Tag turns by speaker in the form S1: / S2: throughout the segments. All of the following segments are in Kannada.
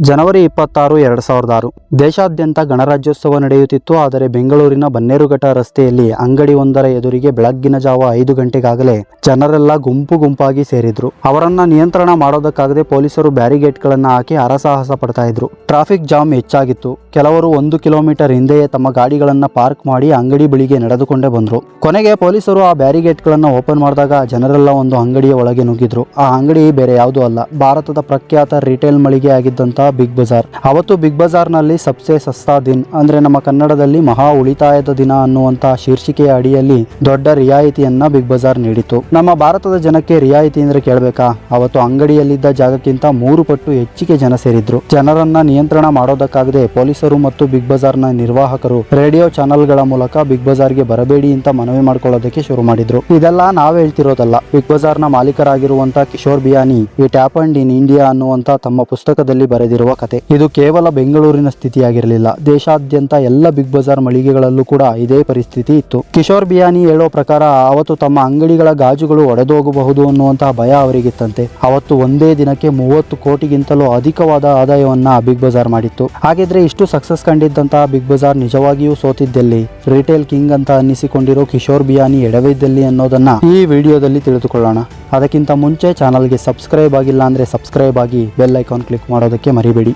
S1: ಜನವರಿ 26, 2006 ದೇಶಾದ್ಯಂತ ಗಣರಾಜ್ಯೋತ್ಸವ ನಡೆಯುತ್ತಿತ್ತು. ಆದರೆ ಬೆಂಗಳೂರಿನ ಬನ್ನೇರುಘಟ್ಟ ರಸ್ತೆಯಲ್ಲಿ ಅಂಗಡಿಯೊಂದರ ಎದುರಿಗೆ ಬೆಳಗ್ಗಿನ ಜಾವ 5 ಗಂಟೆಗಾಗಲೇ ಜನರೆಲ್ಲ ಗುಂಪು ಗುಂಪಾಗಿ ಸೇರಿದ್ರು. ಅವರನ್ನ ನಿಯಂತ್ರಣ ಮಾಡೋದಕ್ಕಾಗದೆ ಪೊಲೀಸರು ಬ್ಯಾರಿಗೇಡ್ಗಳನ್ನ ಹಾಕಿ ಹರಸಾಹಸ ಪಡ್ತಾ ಇದ್ರು. ಟ್ರಾಫಿಕ್ ಜಾಮ್ ಹೆಚ್ಚಾಗಿತ್ತು. ಕೆಲವರು 1 ಕಿಲೋಮೀಟರ್ ಹಿಂದೆಯೇ ತಮ್ಮ ಗಾಡಿಗಳನ್ನ ಪಾರ್ಕ್ ಮಾಡಿ ಅಂಗಡಿ ಬಳಿಗೆ ನಡೆದುಕೊಂಡೇ ಬಂದ್ರು. ಕೊನೆಗೆ ಪೊಲೀಸರು ಆ ಬ್ಯಾರಿಗೇಡ್ಗಳನ್ನ ಓಪನ್ ಮಾಡಿದಾಗ ಜನರೆಲ್ಲ ಒಂದು ಅಂಗಡಿಯ ಒಳಗೆ ನುಗ್ಗಿದ್ರು. ಆ ಅಂಗಡಿ ಬೇರೆ ಯಾವುದೂ ಅಲ್ಲ, ಭಾರತದ ಪ್ರಖ್ಯಾತ ರಿಟೇಲ್ ಮಳಿಗೆ ಆಗಿದ್ದಂತ ಬಿಗ್ ಬಜಾರ್. ಅವತ್ತು ಬಿಗ್ ಬಜಾರ್ ನಲ್ಲಿ ಸಬ್ಸೆ ಸಸ್ತಾ ದಿನ್ ಅಂದ್ರೆ ನಮ್ಮ ಕನ್ನಡದಲ್ಲಿ ಮಹಾ ಉಳಿತಾಯದ ದಿನ ಅನ್ನುವಂತ ಶೀರ್ಷಿಕೆಯ ಅಡಿಯಲ್ಲಿ ದೊಡ್ಡ ರಿಯಾಯಿತಿಯನ್ನ ಬಿಗ್ ಬಜಾರ್ ನೀಡಿತು. ನಮ್ಮ ಭಾರತದ ಜನಕ್ಕೆ ರಿಯಾಯಿತಿ ಅಂದ್ರೆ ಕೇಳಬೇಕಾ? ಅವತ್ತು ಅಂಗಡಿಯಲ್ಲಿದ್ದ ಜಾಗಕ್ಕಿಂತ 3 ಪಟ್ಟು ಹೆಚ್ಚಿಗೆ ಜನ ಸೇರಿದ್ರು. ಜನರನ್ನ ನಿಯಂತ್ರಣ ಮಾಡೋದಕ್ಕಾಗದೆ ಪೊಲೀಸರು ಮತ್ತು ಬಿಗ್ ಬಜಾರ್ ನ ನಿರ್ವಾಹಕರು ರೇಡಿಯೋ ಚಾನೆಲ್ಗಳ ಮೂಲಕ ಬಿಗ್ ಬಜಾರ್ಗೆ ಬರಬೇಡಿ ಅಂತ ಮನವಿ ಮಾಡ್ಕೊಳ್ಳೋದಕ್ಕೆ ಶುರು ಮಾಡಿದ್ರು. ಇದೆಲ್ಲ ನಾವೇ ಹೇಳ್ತಿರೋದಲ್ಲ. ಬಿಗ್ ಬಜಾರ್ ನ ಮಾಲೀಕರಾಗಿರುವಂತ Kishore Biyani it happened in India ಅನ್ನುವಂತ ತಮ್ಮ ಪುಸ್ತಕದಲ್ಲಿ ಬರೆದಿರುವ ಕತೆ. ಇದು ಕೇವಲ ಬೆಂಗಳೂರಿನ ಸ್ಥಿತಿಯಾಗಿರಲಿಲ್ಲ, ದೇಶಾದ್ಯಂತ ಎಲ್ಲ ಬಿಗ್ ಬಜಾರ್ ಮಳಿಗೆಗಳಲ್ಲೂ ಕೂಡ ಇದೇ ಪರಿಸ್ಥಿತಿ ಇತ್ತು. ಕಿಶೋರ್ ಬಿಯಾನಿ ಹೇಳೋ ಪ್ರಕಾರ ಅವತ್ತು ತಮ್ಮ ಅಂಗಡಿಗಳ ಗಾಜುಗಳು ಒಡೆದೋಗಬಹುದು ಅನ್ನುವಂತಹ ಭಯ ಅವರಿಗಿತ್ತಂತೆ. ಅವತ್ತು ಒಂದೇ ದಿನಕ್ಕೆ 30 ಕೋಟಿಗಿಂತಲೂ ಅಧಿಕವಾದ ಆದಾಯವನ್ನ ಬಿಗ್ ಬಜಾರ್ ಮಾಡಿತ್ತು. ಹಾಗಿದ್ರೆ ಇಷ್ಟು ಸಕ್ಸಸ್ ಕಂಡಿದ್ದಂತಹ ಬಿಗ್ ಬಜಾರ್ ನಿಜವಾಗಿಯೂ ಸೋತಿದ್ದಲ್ಲಿ, ರಿಟೇಲ್ ಕಿಂಗ್ ಅಂತ ಅನ್ನಿಸಿಕೊಂಡಿರೋ ಕಿಶೋರ್ ಬಿಯಾನಿ ಎಡವಿದ್ದಲ್ಲಿ ಅನ್ನೋದನ್ನ ಈ ವಿಡಿಯೋದಲ್ಲಿ ತಿಳಿದುಕೊಳ್ಳೋಣ. ಅದಕ್ಕಿಂತ ಮುಂಚೆ ಚಾನಲ್ಗೆ ಸಬ್ಸ್ಕ್ರೈಬ್ ಆಗಿಲ್ಲ ಅಂದ್ರೆ ಸಬ್ಸ್ಕ್ರೈಬ್ ಆಗಿ ಬೆಲ್ ಐಕಾನ್ ಕ್ಲಿಕ್ ಮಾಡೋದಕ್ಕೆ ಮರಿಬೇಡಿ.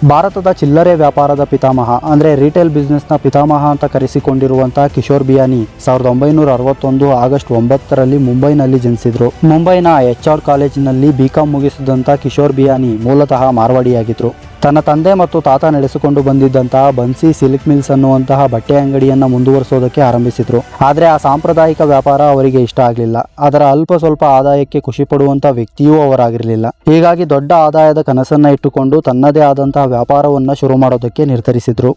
S1: ಭಾರತದ ಚಿಲ್ಲರೆ ವ್ಯಾಪಾರದ ಪಿತಾಮಹ ಅಂದ್ರೆ ರಿಟೇಲ್ ಬಿಸ್ನೆಸ್ನ ಪಿತಾಮಹ ಅಂತ ಕರೆಸಿಕೊಂಡಿರುವಂತಹ ಕಿಶೋರ್ ಬಿಯಾನಿ 1961 ಆಗಸ್ಟ್ 9ರಲ್ಲಿ ಮುಂಬೈನಲ್ಲಿ ಜನಿಸಿದ್ರು. ಮುಂಬೈನ HR ಕಾಲೇಜಿನಲ್ಲಿ BCom ಮುಗಿಸಿದಂತ ಕಿಶೋರ್ ಬಿಯಾನಿ ಮೂಲತಃ ಮಾರ್ವಾಡಿಯಾಗಿದ್ರು. ತನ್ನ ತಂದೆ ಮತ್ತು ತಾತ ನಡೆಸಿಕೊಂಡು ಬಂದಿದ್ದಂತಹ ಬನ್ಸಿ ಸಿಲ್ಕ್ ಮಿಲ್ಸ್ ಅನ್ನುವಂತಹ ಬಟ್ಟೆ ಅಂಗಡಿಯನ್ನ ಮುಂದುವರಿಸೋದಕ್ಕೆ ಆರಂಭಿಸಿದ್ರು. ಆದ್ರೆ ಆ ಸಾಂಪ್ರದಾಯಿಕ ವ್ಯಾಪಾರ ಅವರಿಗೆ ಇಷ್ಟ ಆಗಲಿಲ್ಲ. ಅದರ ಅಲ್ಪ ಸ್ವಲ್ಪ ಆದಾಯಕ್ಕೆ ಖುಷಿ ಪಡುವಂತ ವ್ಯಕ್ತಿಯೂ ಅವರಾಗಿರಲಿಲ್ಲ. ಹೀಗಾಗಿ ದೊಡ್ಡ ಆದಾಯದ ಕನಸನ್ನ ಇಟ್ಟುಕೊಂಡು ತನ್ನದೇ ಆದಂತಹ ವ್ಯಾಪಾರವನ್ನ ಶುರು ಮಾಡೋದಕ್ಕೆ ನಿರ್ಧರಿಸಿದ್ರು.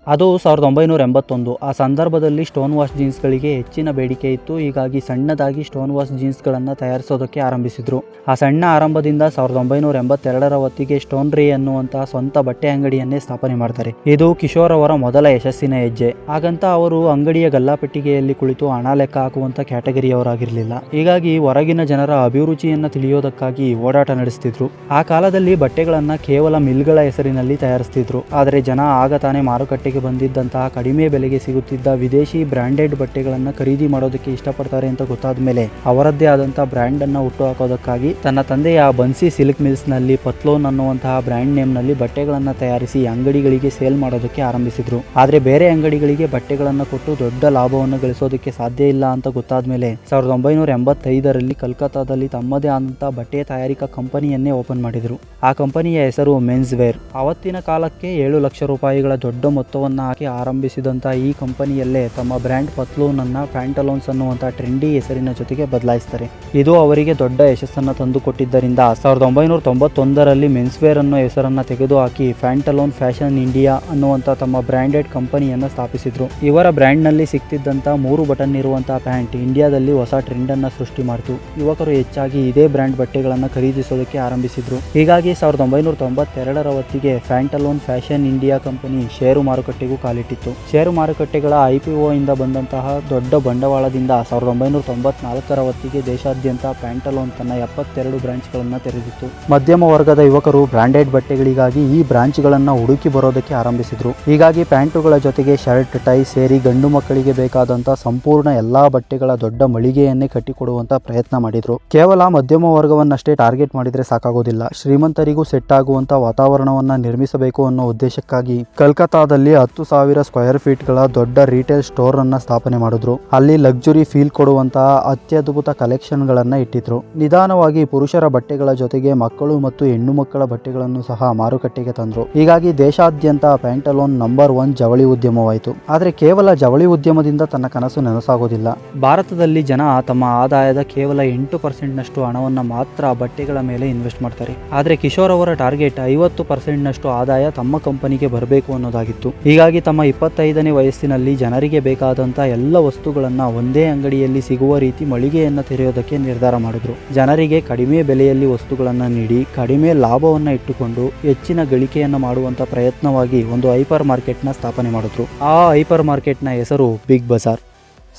S1: ಅದು 1981. ಆ ಸಂದರ್ಭದಲ್ಲಿ ಸ್ಟೋನ್ ವಾಶ್ ಜೀನ್ಸ್ಗಳಿಗೆ ಹೆಚ್ಚಿನ ಬೇಡಿಕೆ ಇತ್ತು. ಹೀಗಾಗಿ ಸಣ್ಣದಾಗಿ ಸ್ಟೋನ್ ವಾಶ್ ಜೀನ್ಸ್ಗಳನ್ನು ತಯಾರಿಸೋದಕ್ಕೆ ಆರಂಭಿಸಿದ್ರು. ಆ ಸಣ್ಣ ಆರಂಭದಿಂದ 1982ರ ಹೊತ್ತಿಗೆ ಸ್ಟೋನ್ ರೀ ಅನ್ನುವಂತಹ ಸ್ವಂತ ಬಟ್ಟೆ ಅಂಗಡಿಯನ್ನೇ ಸ್ಥಾಪನೆ ಮಾಡ್ತಾರೆ. ಇದು ಕಿಶೋರ್ ಅವರ ಮೊದಲ ಯಶಸ್ಸಿನ ಹೆಜ್ಜೆ. ಹಾಗಂತ ಅವರು ಅಂಗಡಿಯ ಗಲ್ಲಾಪೆಟ್ಟಿಗೆಯಲ್ಲಿ ಕುಳಿತು ಹಣ ಲೆಕ್ಕ ಹಾಕುವಂತ ಕ್ಯಾಟಗರಿಯವರಾಗಿರಲಿಲ್ಲ. ಹೀಗಾಗಿ ಹೊರಗಿನ ಜನರ ಅಭಿರುಚಿಯನ್ನ ತಿಳಿಯೋದಕ್ಕಾಗಿ ಓಡಾಟ ನಡೆಸ್ತಿದ್ರು. ಆ ಕಾಲದಲ್ಲಿ ಬಟ್ಟೆಗಳನ್ನ ಕೇವಲ ಮಿಲ್ಗಳ ಹೆಸರಿನಲ್ಲಿ ತಯಾರಿಸ್ತಿದ್ರು. ಆದರೆ ಜನ ಆಗ ತಾನೇ ಮಾರುಕಟ್ಟೆಗೆ ಬಂದಿದ್ದಂತಹ ಕಡಿಮೆ ಬೆಲೆಗೆ ಸಿಗುತ್ತಿದ್ದ ವಿದೇಶಿ ಬ್ರಾಂಡೆಡ್ ಬಟ್ಟೆಗಳನ್ನು ಖರೀದಿ ಮಾಡೋದಕ್ಕೆ ಇಷ್ಟಪಡ್ತಾರೆ ಅಂತ ಗೊತ್ತಾದ ಮೇಲೆ ಅವರದ್ದೇ ಆದಂತಹ ಬ್ರ್ಯಾಂಡ್ ಅನ್ನ ಹುಟ್ಟು ಹಾಕೋದಕ್ಕಾಗಿ ತನ್ನ ತಂದೆಯ ಬನ್ಸಿ ಸಿಲ್ಕ್ ಮಿಲ್ಸ್ ನಲ್ಲಿ ಪತ್ಲೋನ್ ಅನ್ನುವಂತಹ ಬ್ರ್ಯಾಂಡ್ ನೇಮ್ ನಲ್ಲಿ ಬಟ್ಟೆಗಳನ್ನ ತಯಾರಿಸಿ ಅಂಗಡಿಗಳಿಗೆ ಸೇಲ್ ಮಾಡೋದಕ್ಕೆ ಆರಂಭಿಸಿದ್ರು. ಆದ್ರೆ ಬೇರೆ ಅಂಗಡಿಗಳಿಗೆ ಬಟ್ಟೆಗಳನ್ನ ಕೊಟ್ಟು ದೊಡ್ಡ ಲಾಭವನ್ನು ಗಳಿಸೋದಕ್ಕೆ ಸಾಧ್ಯ ಇಲ್ಲ ಅಂತ ಗೊತ್ತಾದ ಮೇಲೆ 1985ರಲ್ಲಿ ಕಲ್ಕತ್ತಾದಲ್ಲಿ ತಮ್ಮದೇ ಆದಂತಹ ಬಟ್ಟೆ ತಯಾರಿಕಾ ಕಂಪನಿಯನ್ನೇ ಓಪನ್ ಮಾಡಿದ್ರು. ಆ ಕಂಪನಿಯ ಹೆಸರು ಮೆನ್ಸ್ ವೇರ್. ಅವತ್ತಿನ ಕಾಲಕ್ಕೆ 7 ಲಕ್ಷ ರೂಪಾಯಿಗಳ ದೊಡ್ಡ ಮೊತ್ತವನ್ನು ಹಾಕಿ ಆರಂಭಿಸಿದಂತಹ ಈ ಕಂಪನಿಯಲ್ಲೇ ತಮ್ಮ ಬ್ರ್ಯಾಂಡ್ ಪತ್ಲೂನ್ ಅನ್ನ ಫ್ಯಾಂಟಲೋನ್ಸ್ ಅನ್ನುವಂತಹ ಟ್ರೆಂಡಿ ಹೆಸರಿನ ಜೊತೆಗೆ ಬದಲಾಯಿಸ್ತಾರೆ. ಇದು ಅವರಿಗೆ ದೊಡ್ಡ ಯಶಸ್ಸನ್ನು ತಂದು ಕೊಟ್ಟಿದ್ದರಿಂದ 1991ರಲ್ಲಿ ಮೆನ್ಸ್ವೇರ್ ಅನ್ನೋ ಹೆಸರನ್ನ ತೆಗೆದುಹಾಕಿ ಫ್ಯಾಂಟಲೋನ್ ಫ್ಯಾಷನ್ ಇಂಡಿಯಾ ಅನ್ನುವಂತಹ ತಮ್ಮ ಬ್ರಾಂಡೆಡ್ ಕಂಪನಿಯನ್ನ ಸ್ಥಾಪಿಸಿದ್ರು. ಇವರ ಬ್ರ್ಯಾಂಡ್ ನಲ್ಲಿ ಸಿಕ್ತಿದ್ದಂತಹ 3 ಬಟನ್ ಇರುವಂತಹ ಪ್ಯಾಂಟ್ ಇಂಡಿಯಾದಲ್ಲಿ ಹೊಸ ಟ್ರೆಂಡ್ ಅನ್ನ ಸೃಷ್ಟಿ ಮಾಡಿತು. ಯುವಕರು ಹೆಚ್ಚಾಗಿ ಇದೇ ಬ್ರ್ಯಾಂಡ್ ಬಟ್ಟೆಗಳನ್ನ ಖರೀದಿಸೋದಕ್ಕೆ ಆರಂಭಿಸಿದ್ರು. ಹೀಗಾಗಿ 1992ರ ಹೊತ್ತಿಗೆ ಫ್ಯಾಂಟಲೋನ್ ಫ್ಯಾಷನ್ ಇಂಡಿಯಾ ಕಂಪನಿ ಷೇರು ಮಾರುಕಟ್ಟೆಗೂ ಕಾಲಿಟ್ಟಿತ್ತು. ಷೇರು ಮಾರುಕಟ್ಟೆಗಳ IPO ಇಂದ ಬಂದಂತಹ ದೊಡ್ಡ ಬಂಡವಾಳದಿಂದ 1994ರ ಹೊತ್ತಿಗೆ ದೇಶಾದ್ಯಂತ ಪ್ಯಾಂಟಲೋನ್ ತನ್ನ 72 ಬ್ರಾಂಚ್ಗಳನ್ನು ತೆರೆದಿತ್ತು. ಮಧ್ಯಮ ವರ್ಗದ ಯುವಕರು ಬ್ರಾಂಡೆಡ್ ಬಟ್ಟೆಗಳಿಗಾಗಿ ಈ ಬ್ರಾಂಚ್ಗಳನ್ನು ಹುಡುಕಿ ಬರೋದಕ್ಕೆ ಆರಂಭಿಸಿದ್ರು. ಹೀಗಾಗಿ ಪ್ಯಾಂಟುಗಳ ಜೊತೆಗೆ ಶರ್ಟ್, ಟೈ ಸೇರಿ ಗಂಡು ಮಕ್ಕಳಿಗೆ ಬೇಕಾದಂತಹ ಸಂಪೂರ್ಣ ಎಲ್ಲಾ ಬಟ್ಟೆಗಳ ದೊಡ್ಡ ಮಳಿಗೆಯನ್ನೇ ಕಟ್ಟಿಕೊಡುವಂತ ಪ್ರಯತ್ನ ಮಾಡಿದ್ರು. ಕೇವಲ ಮಧ್ಯಮ ವರ್ಗವನ್ನಷ್ಟೇ ಟಾರ್ಗೆಟ್ ಮಾಡಿದ್ರೆ ಸಾಕಾಗೋದಿಲ್ಲ, ಶ್ರೀಮಂತರಿಗೂ ಸೆಟ್ ಆಗುವಂತ ವಾತಾವರಣವನ್ನ ನಿರ್ಮಿಸಬೇಕು ಅನ್ನೋ ಉದ್ದೇಶಕ್ಕಾಗಿ ಕಲ್ಕತ್ತಾದಲ್ಲಿ 10,000 ಸ್ಕ್ವೇರ್ ಫೀಟ್ಗಳ ದೊಡ್ಡ ರಿಟೇಲ್ ಸ್ಟೋರ್ ಅನ್ನ ಸ್ಥಾಪನೆ ಮಾಡಿದ್ರು. ಅಲ್ಲಿ ಲಕ್ಸುರಿ ಫೀಲ್ ಕೊಡುವಂತಹ ಅತ್ಯದ್ಭುತ ಕಲೆಕ್ಷನ್ ಗಳನ್ನ ಇಟ್ಟಿದ್ರು. ನಿಧಾನವಾಗಿ ಪುರುಷರ ಬಟ್ಟೆಗಳ ಜೊತೆಗೆ ಮಕ್ಕಳು ಮತ್ತು ಹೆಣ್ಣು ಮಕ್ಕಳ ಬಟ್ಟೆಗಳನ್ನು ಸಹ ಮಾರುಕಟ್ಟೆಗೆ ತಂದ್ರು. ಹೀಗಾಗಿ ದೇಶಾದ್ಯಂತ ಪ್ಯಾಂಟಲೋನ್ ನಂಬರ್ 1 ಜವಳಿ ಉದ್ಯಮವಾಯಿತು. ಆದ್ರೆ ಕೇವಲ ಜವಳಿ ಉದ್ಯಮದಿಂದ ತನ್ನ ಕನಸು ನನಸಾಗೋದಿಲ್ಲ. ಭಾರತದಲ್ಲಿ ಜನ ತಮ್ಮ ಆದಾಯದ ಕೇವಲ 8% ಹಣವನ್ನ ಮಾತ್ರ ಬಟ್ಟೆಗಳ ಮೇಲೆ ಇನ್ವೆಸ್ಟ್ ಮಾಡ್ತಾರೆ. ಆದ್ರೆ ಕಿಶೋರ್ ಅವರ ಟಾರ್ಗೆಟ್ 50% ಆದಾಯ ತಮ್ಮ ಕಂಪನಿಗೆ ಬರಬೇಕು ಅನ್ನೋದಾಗಿತ್ತು. ಹೀಗಾಗಿ ತಮ್ಮ 25ನೇ ವಯಸ್ಸಿನಲ್ಲಿ ಜನರಿಗೆ ಬೇಕಾದಂತಹ ಎಲ್ಲ ವಸ್ತುಗಳನ್ನ ಒಂದೇ ಅಂಗಡಿಯಲ್ಲಿ ಸಿಗುವ ರೀತಿ ಮಳಿಗೆಯನ್ನ ತೆರೆಯೋದಕ್ಕೆ ನಿರ್ಧಾರ ಮಾಡಿದ್ರು. ಜನರಿಗೆ ಕಡಿಮೆ ಬೆಲೆಯಲ್ಲಿ ವಸ್ತುಗಳನ್ನ ನೀಡಿ ಕಡಿಮೆ ಲಾಭವನ್ನ ಇಟ್ಟುಕೊಂಡು ಹೆಚ್ಚಿನ ಗಳಿಕೆಯನ್ನ ಮಾಡುವಂತ ಪ್ರಯತ್ನವಾಗಿ ಒಂದು ಹೈಪರ್ ಮಾರ್ಕೆಟ್ ನ ಸ್ಥಾಪನೆ ಮಾಡಿದ್ರು. ಆ ಹೈಪರ್ ಮಾರ್ಕೆಟ್ ನ ಹೆಸರು ಬಿಗ್ ಬಜಾರ್.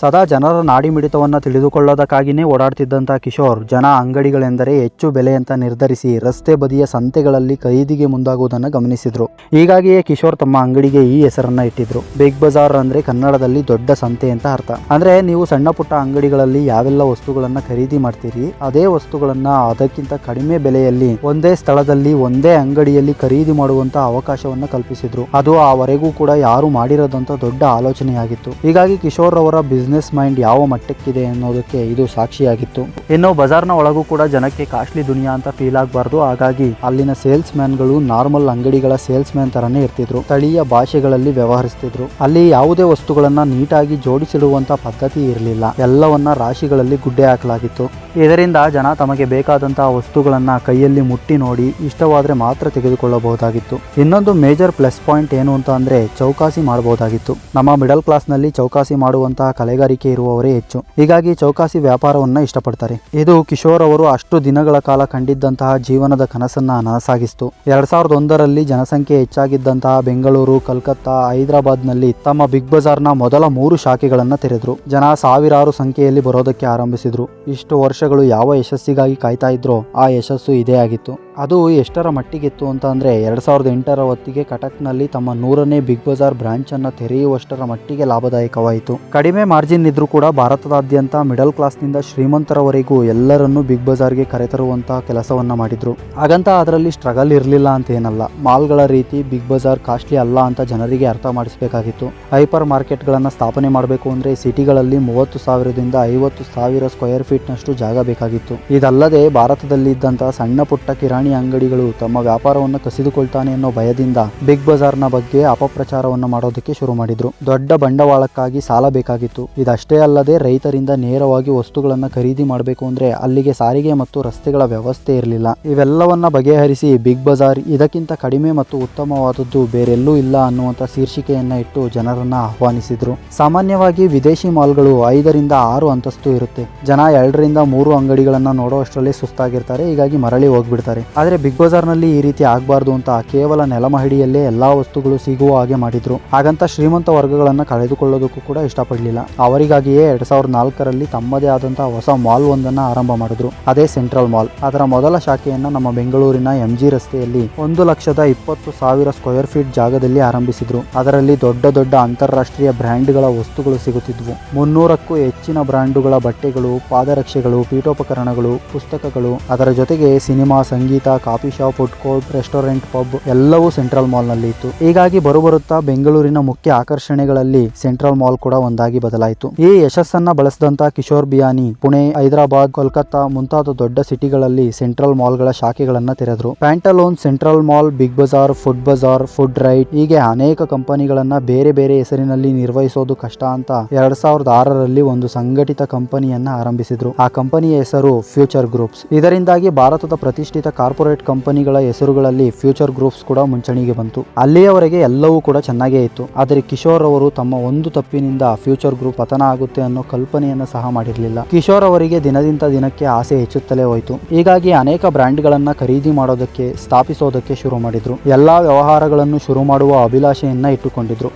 S1: ಸದಾ ಜನರ ನಾಡಿ ಮಿಡಿತವನ್ನು ತಿಳಿದುಕೊಳ್ಳೋದಕ್ಕಾಗಿಯೇ ಓಡಾಡ್ತಿದ್ದಂಥ ಕಿಶೋರ್ ಜನ ಅಂಗಡಿಗಳೆಂದರೆ ಹೆಚ್ಚು ಬೆಲೆ ಅಂತ ನಿರ್ಧರಿಸಿ ರಸ್ತೆ ಬದಿಯ ಸಂತೆಗಳಲ್ಲಿ ಖರೀದಿಗೆ ಮುಂದಾಗುವುದನ್ನು ಗಮನಿಸಿದ್ರು. ಹೀಗಾಗಿಯೇ ಕಿಶೋರ್ ತಮ್ಮ ಅಂಗಡಿಗೆ ಈ ಹೆಸರನ್ನ ಇಟ್ಟಿದ್ರು. ಬಿಗ್ ಬಜಾರ್ ಅಂದ್ರೆ ಕನ್ನಡದಲ್ಲಿ ದೊಡ್ಡ ಸಂತೆ ಅಂತ ಅರ್ಥ. ಅಂದ್ರೆ ನೀವು ಸಣ್ಣ ಪುಟ್ಟ ಅಂಗಡಿಗಳಲ್ಲಿ ಯಾವೆಲ್ಲ ವಸ್ತುಗಳನ್ನ ಖರೀದಿ ಮಾಡ್ತೀರಿ ಅದೇ ವಸ್ತುಗಳನ್ನ ಅದಕ್ಕಿಂತ ಕಡಿಮೆ ಬೆಲೆಯಲ್ಲಿ ಒಂದೇ ಸ್ಥಳದಲ್ಲಿ ಒಂದೇ ಅಂಗಡಿಯಲ್ಲಿ ಖರೀದಿ ಮಾಡುವಂತ ಅವಕಾಶವನ್ನ ಕಲ್ಪಿಸಿದ್ರು. ಅದು ಆವರೆಗೂ ಕೂಡ ಯಾರು ಮಾಡಿರೋದಂತ ದೊಡ್ಡ ಆಲೋಚನೆಯಾಗಿತ್ತು. ಹೀಗಾಗಿ ಕಿಶೋರ್ ಅವರ ಬಿಸ್ನೆಸ್ ಮೈಂಡ್ ಯಾವ ಮಟ್ಟಕ್ಕಿದೆ ಅನ್ನೋದಕ್ಕೆ ಇದು ಸಾಕ್ಷಿಯಾಗಿತ್ತು. ಇನ್ನು ಬಜಾರ್ನ ಒಳಗೂ ಕೂಡ ಜನಕ್ಕೆ ಕಾಸ್ಟ್ಲಿ ದುನಿಯಾ ಅಂತ ಫೀಲ್ ಆಗಬಾರ್ದು. ಹಾಗಾಗಿ ಅಲ್ಲಿನ ಸೇಲ್ಸ್ ಮ್ಯಾನ್ಗಳು ನಾರ್ಮಲ್ ಅಂಗಡಿಗಳ ಸೇಲ್ಸ್ ಮ್ಯಾನ್ ತರನೇ ಇರ್ತಿದ್ರು. ಸ್ಥಳೀಯ ಭಾಷೆಗಳಲ್ಲಿ ವ್ಯವಹರಿಸ್ತಿದ್ರು. ಅಲ್ಲಿ ಯಾವುದೇ ವಸ್ತುಗಳನ್ನ ನೀಟಾಗಿ ಜೋಡಿಸಿಡುವಂತ ಪದ್ಧತಿ ಇರಲಿಲ್ಲ. ಎಲ್ಲವನ್ನ ರಾಶಿಗಳಲ್ಲಿ ಗುಡ್ಡೆ ಹಾಕಲಾಗಿತ್ತು. ಇದರಿಂದ ಜನ ತಮಗೆ ಬೇಕಾದಂತಹ ವಸ್ತುಗಳನ್ನ ಕೈಯಲ್ಲಿ ಮುಟ್ಟಿ ನೋಡಿ ಇಷ್ಟವಾದ್ರೆ ಮಾತ್ರ ತೆಗೆದುಕೊಳ್ಳಬಹುದಾಗಿತ್ತು. ಇನ್ನೊಂದು ಮೇಜರ್ ಪ್ಲಸ್ ಪಾಯಿಂಟ್ ಏನು ಅಂತ ಅಂದ್ರೆ ಚೌಕಾಸಿ ಮಾಡಬಹುದಾಗಿತ್ತು. ನಮ್ಮ ಮಿಡಲ್ ಕ್ಲಾಸ್ ನಲ್ಲಿ ಚೌಕಾಸಿ ಮಾಡುವಂತಹ ಕಲೆಗಾರಿಕೆ ಇರುವವರೇ ಹೆಚ್ಚು. ಹೀಗಾಗಿ ಚೌಕಾಸಿ ವ್ಯಾಪಾರವನ್ನ ಇಷ್ಟಪಡ್ತಾರೆ. ಇದು ಕಿಶೋರ್ ಅವರು ಅಷ್ಟು ದಿನಗಳ ಕಾಲ ಕಂಡಿದ್ದಂತಹ ಜೀವನದ ಕನಸನ್ನ ನನಸಾಗಿಸ್ತು. 2001ರಲ್ಲಿ ಜನಸಂಖ್ಯೆ ಹೆಚ್ಚಾಗಿದ್ದಂತಹ ಬೆಂಗಳೂರು, ಕಲ್ಕತ್ತಾ, ಹೈದರಾಬಾದ್ ನಲ್ಲಿ ತಮ್ಮ ಬಿಗ್ ಬಜಾರ್ನ ಮೊದಲ 3 ಶಾಖೆಗಳನ್ನ ತೆರೆದ್ರು. ಜನ ಸಾವಿರಾರು ಸಂಖ್ಯೆಯಲ್ಲಿ ಬರೋದಕ್ಕೆ ಆರಂಭಿಸಿದ್ರು. ಇಷ್ಟು ವರ್ಷಗಳು ಯಾವ ಯಶಸ್ಸಿಗಾಗಿ ಕಾಯ್ತಾ ಇದ್ರೋ ಆ ಯಶಸ್ಸು ಇದೇ ಆಗಿತ್ತು. ಅದು ಎಷ್ಟರ ಮಟ್ಟಿಗಿತ್ತು ಅಂತ ಅಂದ್ರೆ 2008ರ ಹೊತ್ತಿಗೆ ಕಟಕ್ನಲ್ಲಿ ತಮ್ಮ 100ನೇ ಬಿಗ್ ಬಜಾರ್ ಬ್ರಾಂಚ್ ಅನ್ನ ತೆರೆಯುವಷ್ಟರ ಮಟ್ಟಿಗೆ ಲಾಭದಾಯಕವಾಯಿತು. ಕಡಿಮೆ ಮಾರ್ಜಿನ್ ಇದ್ರೂ ಕೂಡ ಭಾರತದಾದ್ಯಂತ ಮಿಡಲ್ ಕ್ಲಾಸ್ ನಿಂದ ಶ್ರೀಮಂತರವರೆಗೂ ಎಲ್ಲರನ್ನೂ ಬಿಗ್ ಬಜಾರ್ಗೆ ಕರೆತರುವಂತಹ ಕೆಲಸವನ್ನ ಮಾಡಿದ್ರು. ಹಾಗಂತ ಅದರಲ್ಲಿ ಸ್ಟ್ರಗಲ್ ಇರಲಿಲ್ಲ ಅಂತ ಏನಲ್ಲ. ಮಾಲ್ಗಳ ರೀತಿ ಬಿಗ್ ಬಜಾರ್ ಕಾಸ್ಟ್ಲಿ ಅಲ್ಲ ಅಂತ ಜನರಿಗೆ ಅರ್ಥ ಮಾಡಿಸಬೇಕಾಗಿತ್ತು. ಹೈಪರ್ ಮಾರ್ಕೆಟ್ಗಳನ್ನು ಸ್ಥಾಪನೆ ಮಾಡಬೇಕು ಅಂದ್ರೆ ಸಿಟಿಗಳಲ್ಲಿ 30,000ದಿಂದ 50,000 ಸ್ಕ್ವೇರ್ ಫೀಟ್ ನಷ್ಟು ಜಾಗ ಬೇಕಾಗಿತ್ತು. ಇದಲ್ಲದೆ ಭಾರತದಲ್ಲಿ ಇದ್ದಂತಹ ಸಣ್ಣ ಪುಟ್ಟ ಕಿರಾಣಿ ಅಂಗಡಿಗಳು ತಮ್ಮ ವ್ಯಾಪಾರವನ್ನು ಕಸಿದುಕೊಳ್ತಾನೆ ಅನ್ನೋ ಭಯದಿಂದ ಬಿಗ್ ಬಜಾರ್ನ ಬಗ್ಗೆ ಅಪಪ್ರಚಾರವನ್ನು ಮಾಡೋದಕ್ಕೆ ಶುರು ಮಾಡಿದ್ರು. ದೊಡ್ಡ ಬಂಡವಾಳಕ್ಕಾಗಿ ಸಾಲ ಬೇಕಾಗಿತ್ತು. ಇದಷ್ಟೇ ಅಲ್ಲದೆ ರೈತರಿಂದ ನೇರವಾಗಿ ವಸ್ತುಗಳನ್ನು ಖರೀದಿ ಮಾಡಬೇಕು ಅಂದ್ರೆ ಅಲ್ಲಿಗೆ ಸಾರಿಗೆ ಮತ್ತು ರಸ್ತೆಗಳ ವ್ಯವಸ್ಥೆ ಇರಲಿಲ್ಲ. ಇವೆಲ್ಲವನ್ನ ಬಗೆಹರಿಸಿ ಬಿಗ್ ಬಜಾರ್ ಇದಕ್ಕಿಂತ ಕಡಿಮೆ ಮತ್ತು ಉತ್ತಮವಾದದ್ದು ಬೇರೆಲ್ಲೂ ಇಲ್ಲ ಅನ್ನುವಂತ ಶೀರ್ಷಿಕೆಯನ್ನ ಇಟ್ಟು ಜನರನ್ನ ಆಹ್ವಾನಿಸಿದ್ರು. ಸಾಮಾನ್ಯವಾಗಿ ವಿದೇಶಿ ಮಾಲ್ಗಳು 5ರಿಂದ 6 ಅಂತಸ್ತು ಇರುತ್ತೆ. ಜನ 2ರಿಂದ 3 ಅಂಗಡಿಗಳನ್ನ ನೋಡುವಷ್ಟರಲ್ಲಿ ಸುಸ್ತಾಗಿರ್ತಾರೆ. ಹೀಗಾಗಿ ಮರಳಿ ಹೋಗ್ಬಿಡ್ತಾರೆ. ಆದ್ರೆ ಬಿಗ್ ಬಜಾರ್ ನಲ್ಲಿ ಈ ರೀತಿ ಆಗಬಾರ್ದು ಅಂತ ಕೇವಲ ನೆಲಮಹಡಿಯಲ್ಲೇ ಎಲ್ಲಾ ವಸ್ತುಗಳು ಸಿಗುವ ಹಾಗೆ ಮಾಡಿದ್ರು. ಹಾಗಂತ ಶ್ರೀಮಂತ ವರ್ಗಗಳನ್ನ ಕಳೆದುಕೊಳ್ಳೋದಕ್ಕೂ ಕೂಡ ಇಷ್ಟಪಡಲಿಲ್ಲ. ಅವರಿಗಾಗಿಯೇ 2004ರಲ್ಲಿ ತಮ್ಮದೇ ಆದಂತಹ ಹೊಸ ಮಾಲ್ ಒಂದನ್ನ ಆರಂಭ ಮಾಡಿದ್ರು. ಅದೇ ಸೆಂಟ್ರಲ್ ಮಾಲ್. ಅದರ ಮೊದಲ ಶಾಖೆಯನ್ನ ನಮ್ಮ ಬೆಂಗಳೂರಿನ MG ರಸ್ತೆಯಲ್ಲಿ 1,20,000 ಸ್ಕ್ವೇರ್ ಫೀಟ್ ಜಾಗದಲ್ಲಿ ಆರಂಭಿಸಿದ್ರು. ಅದರಲ್ಲಿ ದೊಡ್ಡ ದೊಡ್ಡ ಅಂತಾರಾಷ್ಟ್ರೀಯ ಬ್ರ್ಯಾಂಡ್ಗಳ ವಸ್ತುಗಳು ಸಿಗುತ್ತಿದ್ವು. 300ಕ್ಕೂ ಹೆಚ್ಚಿನ ಬ್ರ್ಯಾಂಡುಗಳ ಬಟ್ಟೆಗಳು, ಪಾದರಕ್ಷೆಗಳು, ಪೀಠೋಪಕರಣಗಳು, ಪುಸ್ತಕಗಳು, ಅದರ ಜೊತೆಗೆ ಸಿನಿಮಾ, ಸಂಗೀತ, coffee shop, food court, restaurant, pub ಎಲ್ಲವೂ ಸೆಂಟ್ರಲ್ ಮಾಲ್ ನಲ್ಲಿ ಇತ್ತು. ಹೀಗಾಗಿ ಬರುತ್ತಾ ಬೆಂಗಳೂರಿನ ಮುಖ್ಯ ಆಕರ್ಷಣೆಗಳಲ್ಲಿ ಸೆಂಟ್ರಲ್ ಮಾಲ್ ಕೂಡ ಒಂದಾಗಿ ಬದಲಾಯಿತು. ಈ ಯಶಸ್ಸನ್ನ ಬಳಸಿದಂತ ಕಿಶೋರ್ ಬಿಯಾನಿ ಪುಣೆ, ಹೈದರಾಬಾದ್, ಕೋಲ್ಕತ್ತಾ ಮುಂತಾದ ದೊಡ್ಡ ಸಿಟಿಗಳಲ್ಲಿ ಸೆಂಟ್ರಲ್ ಮಾಲ್ಗಳ ಶಾಖೆಗಳನ್ನ ತೆರೆದ್ರು. ಪ್ಯಾಂಟಲೂನ್, ಸೆಂಟ್ರಲ್ ಮಾಲ್, ಬಿಗ್ ಬಜಾರ್, ಫುಡ್ ಬಜಾರ್, ಫುಡ್ ರೈಟ್ ಹೀಗೆ ಅನೇಕ ಕಂಪನಿಗಳನ್ನ ಬೇರೆ ಬೇರೆ ಹೆಸರಿನಲ್ಲಿ ನಿರ್ವಹಿಸೋದು ಕಷ್ಟ ಅಂತ 2006ರಲ್ಲಿ ಒಂದು ಸಂಘಟಿತ ಕಂಪನಿಯನ್ನ ಆರಂಭಿಸಿದ್ರು. ಆ ಕಂಪನಿಯ ಹೆಸರು ಫ್ಯೂಚರ್ ಗ್ರೂಪ್ಸ್. ಇದರಿಂದಾಗಿ ಭಾರತದ ಪ್ರತಿಷ್ಠಿತ ಕಾರ್ಪೊರೇಟ್ ಕಂಪನಿಗಳ ಹೆಸರುಗಳಲ್ಲಿ ಫ್ಯೂಚರ್ ಗ್ರೂಪ್ಸ್ ಕೂಡ ಮುಂಚೂಣಿಗೆ ಬಂತು. ಅಲ್ಲಿಯವರೆಗೆ ಎಲ್ಲವೂ ಕೂಡ ಚೆನ್ನಾಗೇ ಇತ್ತು. ಆದರೆ ಕಿಶೋರ್ ಅವರು ತಮ್ಮ ಒಂದು ತಪ್ಪಿನಿಂದ ಫ್ಯೂಚರ್ ಗ್ರೂಪ್ ಪತನ ಆಗುತ್ತೆ ಅನ್ನೋ ಕಲ್ಪನೆಯನ್ನ ಸಹ ಮಾಡಿರಲಿಲ್ಲ. ಕಿಶೋರ್ ಅವರಿಗೆ ದಿನದಿಂದ ದಿನಕ್ಕೆ ಆಸೆ ಹೆಚ್ಚುತ್ತಲೇ ಹೋಯಿತು. ಹೀಗಾಗಿ ಅನೇಕ ಬ್ರ್ಯಾಂಡ್ಗಳನ್ನ ಖರೀದಿ ಮಾಡೋದಕ್ಕೆ, ಸ್ಥಾಪಿಸೋದಕ್ಕೆ ಶುರು ಮಾಡಿದ್ರು. ಎಲ್ಲಾ ವ್ಯವಹಾರಗಳನ್ನು ಶುರು ಮಾಡುವ ಅಭಿಲಾಷೆಯನ್ನ ಇಟ್ಟುಕೊಂಡಿದ್ರು.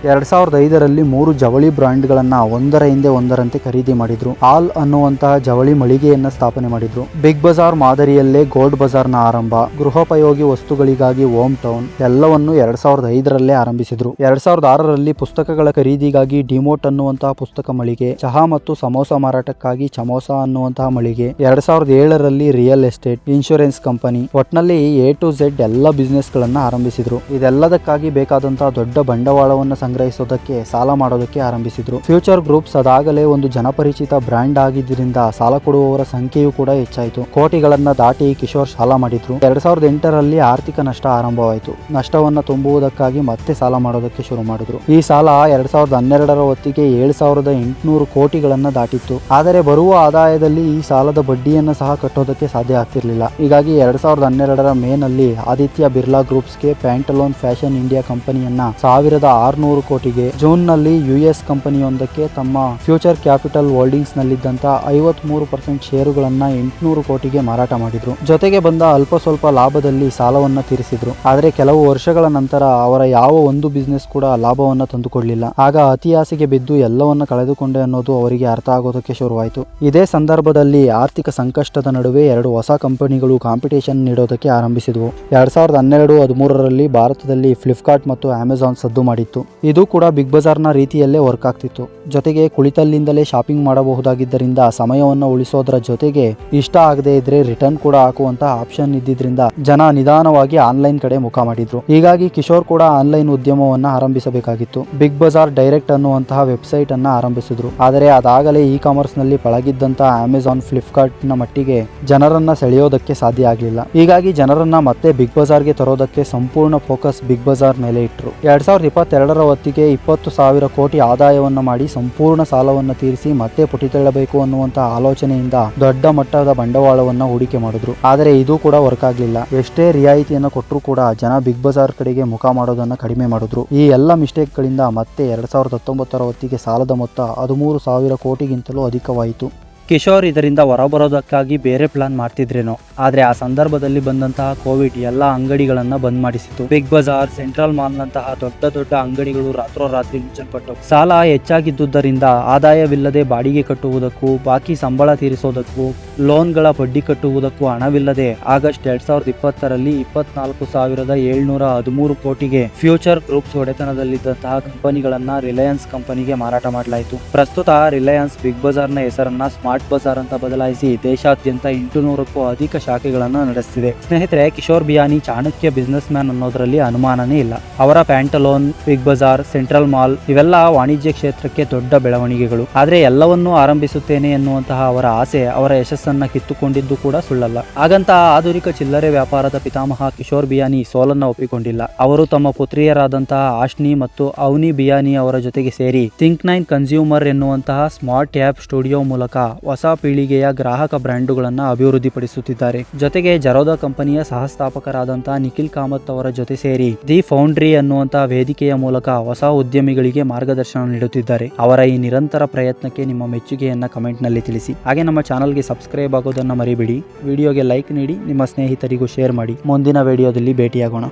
S1: 2005ರಲ್ಲಿ 3 ಜವಳಿ ಬ್ರ್ಯಾಂಡ್ಗಳನ್ನ ಒಂದರ ಹಿಂದೆ ಒಂದರಂತೆ ಖರೀದಿ ಮಾಡಿದ್ರು. ಆಲ್ ಅನ್ನುವಂತಹ ಜವಳಿ ಮಳಿಗೆಯನ್ನ ಸ್ಥಾಪನೆ ಮಾಡಿದ್ರು. ಬಿಗ್ ಬಜಾರ್ ಮಾದರಿಯಲ್ಲೇ ಗೋಲ್ಡ್ ಬಜಾರ್ನ ಆರಂಭ, ಗೃಹೋಪಯೋಗಿ ವಸ್ತುಗಳಿಗಾಗಿ ಹೋಮ್ ಟೌನ್ ಎಲ್ಲವನ್ನು 2005ರಲ್ಲೇ ಆರಂಭಿಸಿದ್ರು. 2006ರಲ್ಲಿ ಪುಸ್ತಕಗಳ ಖರೀದಿಗಾಗಿ ಡಿಮೋಟ್ ಅನ್ನುವಂತಹ ಪುಸ್ತಕ ಮಳಿಗೆ, ಚಹಾ ಮತ್ತು ಸಮೋಸ ಮಾರಾಟಕ್ಕಾಗಿ ಚಮೋಸಾ ಅನ್ನುವಂತಹ ಮಳಿಗೆ, 2007ರಲ್ಲಿ ರಿಯಲ್ ಎಸ್ಟೇಟ್, ಇನ್ಶೂರೆನ್ಸ್ ಕಂಪನಿ, ಒಟ್ನಲ್ಲಿ A to Z ಎಲ್ಲ ಬಿಸ್ನೆಸ್ ಗಳನ್ನ ಆರಂಭಿಸಿದ್ರು. ಇದೆಲ್ಲದಕ್ಕಾಗಿ ಬೇಕಾದಂತಹ ದೊಡ್ಡ ಬಂಡವಾಳವನ್ನು ಸಂಗ್ರಹಿಸೋದಕ್ಕೆ, ಸಾಲ ಮಾಡೋದಕ್ಕೆ ಆರಂಭಿಸಿದ್ರು. ಫ್ಯೂಚರ್ ಗ್ರೂಪ್ಸ್ ಅದಾಗಲೇ ಒಂದು ಜನಪರಿಚಿತ ಬ್ರ್ಯಾಂಡ್ ಆಗಿದ್ದರಿಂದ ಸಾಲ ಕೊಡುವವರ ಸಂಖ್ಯೆಯೂ ಕೂಡ ಹೆಚ್ಚಾಯಿತು. ಕೋಟಿಗಳನ್ನ ದಾಟಿ ಕಿಶೋರ್ ಸಾಲ ಮಾಡಿದ್ರು. 2008ರಲ್ಲಿ ಆರ್ಥಿಕ ನಷ್ಟ ಆರಂಭವಾಯಿತು. ನಷ್ಟವನ್ನ ತುಂಬುವುದಕ್ಕಾಗಿ ಮತ್ತೆ ಸಾಲ ಮಾಡೋದಕ್ಕೆ ಶುರು ಮಾಡಿದ್ರು. ಈ ಸಾಲ 2012ರ ಹೊತ್ತಿಗೆ 7,800 ಕೋಟಿಗಳನ್ನ ದಾಟಿತ್ತು. ಆದರೆ ಬರುವ ಆದಾಯದಲ್ಲಿ ಈ ಸಾಲದ ಬಡ್ಡಿಯನ್ನ ಸಹ ಕಟ್ಟೋದಕ್ಕೆ ಸಾಧ್ಯ ಆಗ್ತಿರ್ಲಿಲ್ಲ. ಹೀಗಾಗಿ 2012ರ ಮೇನಲ್ಲಿ ಆದಿತ್ಯ ಬಿರ್ಲಾ ಗ್ರೂಪ್ಸ್ಗೆ ಪ್ಯಾಂಟಲೂನ್ ಫ್ಯಾಷನ್ ಇಂಡಿಯಾ ಕಂಪನಿಯನ್ನ 1,600 ಕೋಟಿಗೆ, ಜೂನ್ನಲ್ಲಿ US ಕಂಪನಿಯೊಂದಕ್ಕೆ ತಮ್ಮ ಫ್ಯೂಚರ್ ಕ್ಯಾಪಿಟಲ್ ಹೋಲ್ಡಿಂಗ್ಸ್ ನಲ್ಲಿದ್ದಂತ 53% ಷೇರುಗಳನ್ನ 800 ಕೋಟಿಗೆ ಮಾರಾಟ ಮಾಡಿದ್ರು. ಜೊತೆಗೆ ಬಂದ ಅಲ್ಪ ಸ್ವಲ್ಪ ಲಾಭದಲ್ಲಿ ಸಾಲವನ್ನ ತೀರಿಸಿದ್ರು. ಆದರೆ ಕೆಲವು ವರ್ಷಗಳ ನಂತರ ಅವರ ಯಾವ ಒಂದು ಬಿಸ್ನೆಸ್ ಕೂಡ ಲಾಭವನ್ನ ತಂದುಕೊಡ್ಲಿಲ್ಲ. ಆಗ ಅತಿ ಆಸೆಗೆ ಬಿದ್ದು ಎಲ್ಲವನ್ನ ಕಳೆದುಕೊಂಡೆ ಅನ್ನೋದು ಅವರಿಗೆ ಅರ್ಥ ಆಗೋದಕ್ಕೆ ಶುರುವಾಯಿತು. ಇದೇ ಸಂದರ್ಭದಲ್ಲಿ ಆರ್ಥಿಕ ಸಂಕಷ್ಟದ ನಡುವೆ 2 ಹೊಸ ಕಂಪನಿಗಳು ಕಾಂಪಿಟೇಷನ್ ನೀಡೋದಕ್ಕೆ ಆರಂಭಿಸಿದವು. 2012-13ರಲ್ಲಿ ಭಾರತದಲ್ಲಿ ಫ್ಲಿಪ್ಕಾರ್ಟ್ ಮತ್ತು ಅಮೆಜಾನ್ ಸದ್ದು ಮಾಡಿತ್ತು. ಇದು ಕೂಡ ಬಿಗ್ ಬಜಾರ್ನ ರೀತಿಯಲ್ಲೇ ವರ್ಕ್ ಆಗ್ತಿತ್ತು. ಜೊತೆಗೆ ಕುಳಿತಲ್ಲಿಂದಲೇ ಶಾಪಿಂಗ್ ಮಾಡಬಹುದಾಗಿದ್ದರಿಂದ ಸಮಯವನ್ನು ಉಳಿಸೋದ್ರ ಜೊತೆಗೆ ಇಷ್ಟ ಆಗದೆ ಇದ್ರೆ ರಿಟರ್ನ್ ಕೂಡ ಹಾಕುವಂತ ಆಪ್ಷನ್ ಇದ್ದಿದ್ರಿಂದ ಜನ ನಿಧಾನವಾಗಿ ಆನ್ಲೈನ್ ಕಡೆ ಮುಖ ಮಾಡಿದ್ರು. ಹೀಗಾಗಿ ಕಿಶೋರ್ ಕೂಡ ಆನ್ಲೈನ್ ಉದ್ಯಮವನ್ನ ಆರಂಭಿಸಬೇಕಾಗಿತ್ತು. ಬಿಗ್ ಬಜಾರ್ ಡೈರೆಕ್ಟ್ ಅನ್ನುವಂತಹ ವೆಬ್ಸೈಟ್ ಅನ್ನ ಆರಂಭಿಸಿದ್ರು. ಆದರೆ ಅದಾಗಲೇ ಇ ಕಾಮರ್ಸ್ ನಲ್ಲಿ ಪಳಗಿದ್ದಂತಹ ಅಮೆಜಾನ್ ಫ್ಲಿಪ್ಕಾರ್ಟ್ ನ ಮಟ್ಟಿಗೆ ಜನರನ್ನ ಸೆಳೆಯೋದಕ್ಕೆ ಸಾಧ್ಯ ಆಗಲಿಲ್ಲ. ಹೀಗಾಗಿ ಜನರನ್ನ ಮತ್ತೆ ಬಿಗ್ ಬಜಾರ್ಗೆ ತರೋದಕ್ಕೆ ಸಂಪೂರ್ಣ ಫೋಕಸ್ ಬಿಗ್ ಬಜಾರ್ ಮೇಲೆ ಇಟ್ಟರು. 2022ರ ಹೊತ್ತಿಗೆ 20,000 ಕೋಟಿ ಆದಾಯವನ್ನ ಮಾಡಿ ಸಂಪೂರ್ಣ ಸಾಲವನ್ನ ತೀರಿಸಿ ಮತ್ತೆ ಪುಟಿತಳ್ಳಬೇಕು ಅನ್ನುವಂತಹ ಆಲೋಚನೆಯಿಂದ ದೊಡ್ಡ ಮಟ್ಟದ ಬಂಡವಾಳವನ್ನ ಹೂಡಿಕೆ ಮಾಡಿದ್ರು. ಆದರೆ ಇದು ಕೂಡ ವರ್ಕ್ ಆಗಲಿಲ್ಲ. ಎಷ್ಟೇ ರಿಯಾಯಿತಿಯನ್ನು ಕೊಟ್ಟರು ಕೂಡ ಜನ ಬಿಗ್ ಬಜಾರ್ ಕಡೆಗೆ ಮುಖ ಮಾಡೋದನ್ನ ಕಡಿಮೆ ಮಾಡಿದ್ರು. ಈ ಎಲ್ಲ ಮಿಸ್ಟೇಕ್ ಗಳಿಂದ ಮತ್ತೆ 2019ರ ಹೊತ್ತಿಗೆ ಸಾಲದ ಮೊತ್ತ 13,000 ಕೋಟಿಗಿಂತಲೂ ಅಧಿಕವಾಯಿತು. ಕಿಶೋರ್ ಇದರಿಂದ ಹೊರಬರೋದಕ್ಕಾಗಿ ಬೇರೆ ಪ್ಲಾನ್ ಮಾಡ್ತಿದ್ರೇನೋ, ಆದರೆ ಆ ಸಂದರ್ಭದಲ್ಲಿ ಬಂದಂತಹ ಕೋವಿಡ್ ಎಲ್ಲ ಅಂಗಡಿಗಳನ್ನ ಬಂದ್ ಮಾಡಿಸಿತು. ಬಿಗ್ ಬಜಾರ್, ಸೆಂಟ್ರಲ್ ಮಾಲ್ ನಂತಹ ದೊಡ್ಡ ದೊಡ್ಡ ಅಂಗಡಿಗಳು ರಾತ್ರೋರಾತ್ರಿ ಮುಚ್ಚಲ್ಪಟ್ಟವು. ಸಾಲ ಹೆಚ್ಚಾಗಿದ್ದುದರಿಂದ ಆದಾಯವಿಲ್ಲದೆ ಬಾಡಿಗೆ ಕಟ್ಟುವುದಕ್ಕೂ, ಬಾಕಿ ಸಂಬಳ ತೀರಿಸೋದಕ್ಕೂ, ಲೋನ್ಗಳ ಬಡ್ಡಿ ಕಟ್ಟುವುದಕ್ಕೂ ಹಣವಿಲ್ಲದೆ ಆಗಸ್ಟ್ 2020ರಲ್ಲಿ 24,713 ಕೋಟಿಗೆ ಫ್ಯೂಚರ್ ಗ್ರೂಪ್ಸ್ ಒಡೆತನದಲ್ಲಿದ್ದಂತಹ ಕಂಪನಿಗಳನ್ನ ರಿಲಯನ್ಸ್ ಕಂಪನಿಗೆ ಮಾರಾಟ ಮಾಡಲಾಯಿತು. ಪ್ರಸ್ತುತ ರಿಲಯನ್ಸ್ ಬಿಗ್ ಬಜಾರ್ನ ಹೆಸರನ್ನ ಸ್ಮಾರ್ಟ್ ಬಜಾರ್ ಅಂತ ಬದಲಾಯಿಸಿ ದೇಶಾದ್ಯಂತ 800ಕ್ಕೂ ಅಧಿಕ ಶಾಖೆಗಳನ್ನು ನಡೆಸುತ್ತಿದೆ. ಸ್ನೇಹಿತರೆ, Kishore Vianney Chanakya business man ಅನ್ನೋದ್ರಲ್ಲಿ ಅನುಮಾನನೇ ಇಲ್ಲ. ಅವರ ಪ್ಯಾಂಟಲೋನ್, ಬಿಗ್ ಬಜಾರ್, ಸೆಂಟ್ರಲ್ ಮಾಲ್ ಇವೆಲ್ಲ ವಾಣಿಜ್ಯ ಕ್ಷೇತ್ರಕ್ಕೆ ದೊಡ್ಡ ಬೆಳವಣಿಗೆಗಳು. ಆದರೆ ಎಲ್ಲವನ್ನೂ ಆರಂಭಿಸುತ್ತೇನೆ ಎನ್ನುವಂತಹ ಅವರ ಆಸೆ ಅವರ ಯಶಸ್ಸನ್ನ ಕಿತ್ತುಕೊಂಡಿದ್ದು ಕೂಡ ಸುಳ್ಳಲ್ಲ. ಹಾಗಂತ ಆಧುನಿಕ ಚಿಲ್ಲರೆ ವ್ಯಾಪಾರದ ಪಿತಾಮಹ ಕಿಶೋರ್ ಬಿಯಾನಿ ಸೋಲನ್ನ ಒಪ್ಪಿಕೊಂಡಿಲ್ಲ. ಅವರು ತಮ್ಮ ಪುತ್ರಿಯರಾದಂತಹ ಆಶ್ನಿ ಮತ್ತು ಅವನಿ ಬಿಯಾನಿ ಅವರ ಜೊತೆಗೆ ಸೇರಿ ಥಿಂಕ್9 ಕನ್ಸ್ಯೂಮರ್ ಎನ್ನುವಂತಹ ಸ್ಮಾರ್ಟ್ ಆ್ಯಪ್ ಸ್ಟುಡಿಯೋ ಮೂಲಕ ಹೊಸ ಪೀಳಿಗೆಯ ಗ್ರಾಹಕ ಬ್ರ್ಯಾಂಡುಗಳನ್ನು ಅಭಿವೃದ್ಧಿಪಡಿಸುತ್ತಿದ್ದಾರೆ. ಜೊತೆಗೆ ಜರೋದಾ ಕಂಪನಿಯ ಸಹಸ್ಥಾಪಕರಾದಂತಹ ನಿಖಿಲ್ ಕಾಮತ್ ಅವರ ಜೊತೆ ಸೇರಿ ದಿ ಫೌಂಡ್ರಿ ಅನ್ನುವಂತಹ ವೇದಿಕೆಯ ಮೂಲಕ ಹೊಸ ಉದ್ಯಮಿಗಳಿಗೆ ಮಾರ್ಗದರ್ಶನ ನೀಡುತ್ತಿದ್ದಾರೆ. ಅವರ ಈ ನಿರಂತರ ಪ್ರಯತ್ನಕ್ಕೆ ನಿಮ್ಮ ಮೆಚ್ಚುಗೆಯನ್ನ ಕಮೆಂಟ್ ನಲ್ಲಿ ತಿಳಿಸಿ. ಹಾಗೆ ನಮ್ಮ ಚಾನಲ್ಗೆ ಸಬ್ಸ್ಕ್ರೈಬ್ ಆಗೋದನ್ನ ಮರಿಬೇಡಿ. ವಿಡಿಯೋಗೆ ಲೈಕ್ ನೀಡಿ, ನಿಮ್ಮ ಸ್ನೇಹಿತರಿಗೂ ಶೇರ್ ಮಾಡಿ. ಮುಂದಿನ ವಿಡಿಯೋದಲ್ಲಿ ಭೇಟಿಯಾಗೋಣ.